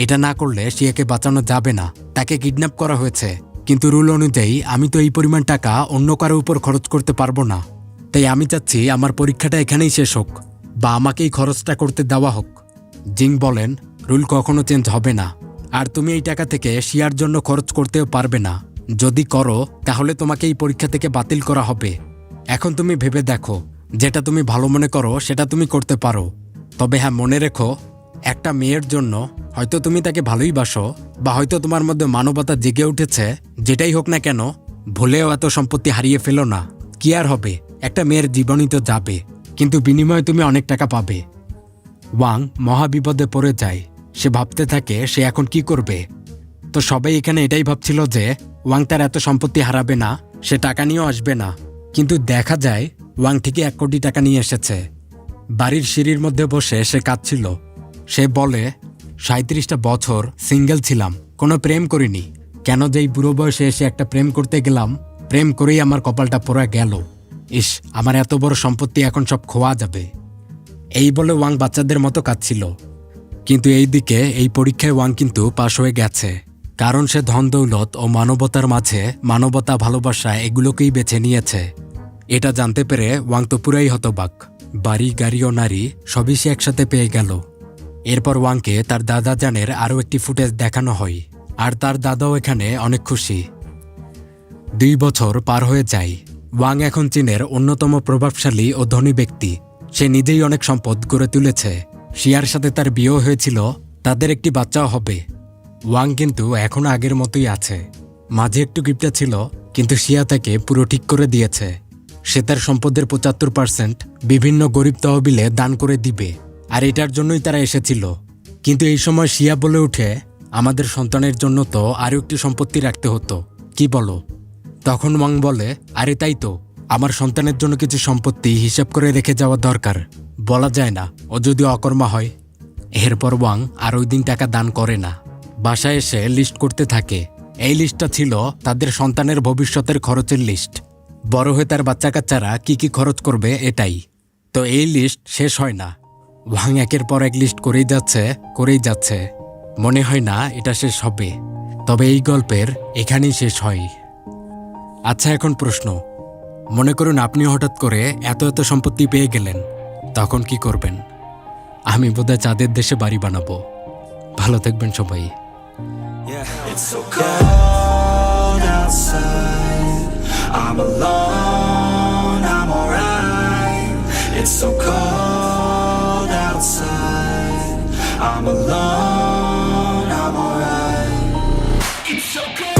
এটা না করলে শিয়াকে বাঁচানো যাবে না, তাকে কিডন্যাপ করা হয়েছে। কিন্তু রুল অনুযায়ী আমি তো এই পরিমাণ টাকা অন্য কারো উপর খরচ করতে পারবো না। তাই আমি চাচ্ছি আমার পরীক্ষাটা এখানেই শেষ হোক, বা আমাকেই খরচটা করতে দেওয়া হোক। জিং বলেন রুল কখনো চেঞ্জ হবে না, আর তুমি এই টাকা থেকে শিয়ার জন্য খরচ করতেও পারবে না। যদি করো তাহলে তোমাকে এই পরীক্ষা থেকে বাতিল করা হবে। এখন তুমি ভেবে দেখো, যেটা তুমি ভালো মনে করো সেটা তুমি করতে পারো। তবে হ্যাঁ, মনে রেখো, একটা মেয়ের জন্য হয়তো তুমি তাকে ভালোই বাসো, বা হয়তো তোমার মধ্যে মানবতা জেগে উঠেছে, যেটাই হোক না কেন, ভুলেও এত সম্পত্তি হারিয়ে ফেলো না। কি আর হবে, একটা মেয়ের জীবনই তো যাবে, কিন্তু বিনিময়ে তুমি অনেক টাকা পাবে। ওয়াং মহাবিপদে পড়ে যায়। সে ভাবতে থাকে সে এখন কি করবে। তো সবাই এখানে এটাই ভাবছিল যে ওয়াং তার এত সম্পত্তি হারাবে না, সে টাকা নিয়েও আসবে না। কিন্তু দেখা যায় ওয়াং ঠিকই 1 কোটি টাকা নিয়ে এসেছে। বাড়ির সিঁড়ির মধ্যে বসে সে কাঁদছিল। সে বলে 37টা বছর সিঙ্গেল ছিলাম, কোনো প্রেম করিনি। কেন যে এই বুড়ো বয়সে এসে একটা প্রেম করতে গেলাম, প্রেম করেই আমার কপালটা পোড়া গেল। ইস, আমার এত বড় সম্পত্তি এখন সব খোয়া যাবে। এই বলে ওয়াং বাচ্চাদের মতো কাঁদছিল। কিন্তু এই দিকে এই পরীক্ষায় ওয়াং কিন্তু পাশ হয়ে গেছে, কারণ সে ধন দৌলত ও মানবতার মাঝে মানবতা, ভালোবাসা এগুলোকেই বেছে নিয়েছে। এটা জানতে পেরে ওয়াং তো পুরাই হতবাক। বাড়ি, গাড়ি ও নারী সবই সে একসাথে পেয়ে গেল। এরপর ওয়াংকে তার দাদা জানের আরও একটি ফুটেজ দেখানো হয়, আর তার দাদাও এখানে অনেক খুশি। 2 বছর পার হয়ে যায়। ওয়াং এখন চীনের অন্যতম প্রভাবশালী ও ধনী ব্যক্তি। সে নিজেই অনেক সম্পদ গড়ে তুলেছে। শিয়ার সাথে তার বিয়েও হয়েছিল, তাদের একটি বাচ্চাও হবে। ওয়াং কিন্তু এখনো আগের মতোই আছে। মাঝে একটু গিফটটা ছিল, কিন্তু শিয়া তাকে পুরো ঠিক করে দিয়েছে। সে তার সম্পদের 75% বিভিন্ন গরিব তহবিলে দান করে দিবে, আর এটার জন্যই তারা এসেছিল। কিন্তু এই সময় শিয়া বলে ওঠে, আমাদের সন্তানের জন্য তো আরও একটি সম্পত্তি রাখতে হতো, কি বলো? তখন ওয়াং বলে, আরে তাই তো, আমার সন্তানের জন্য কিছু সম্পত্তি হিসাব করে রেখে যাওয়া দরকার। বলা যায় না ও যদি অকর্মা হয়। এরপর ওয়াং আর ওই দিন টাকা দান করে না। বাসায় এসে লিস্ট করতে থাকে। এই লিস্টটা ছিল তাদের সন্তানের ভবিষ্যতের খরচের লিস্ট। বড় হয়ে তার বাচ্চা কাচ্চারা কি কি খরচ করবে এটাই। তো এই লিস্ট শেষ হয় না। ওয়াং একের পর এক লিস্ট করেই যাচ্ছে। মনে হয় না এটা শেষ হবে। তবে এই গল্পের এখানেই শেষ হয়। আচ্ছা, এখন প্রশ্ন, মনে করুন আপনি হঠাৎ করে এত এত সম্পত্তি পেয়ে গেলেন, তখন কি করবেন? আমি বোধহয় চাঁদের দেশে বাড়ি বানাবো। ভালো থাকবেন সবাই। It's so cold outside. I'm alone, I'm alright. It's so cold outside. I'm alone, I'm alright. It's so cold.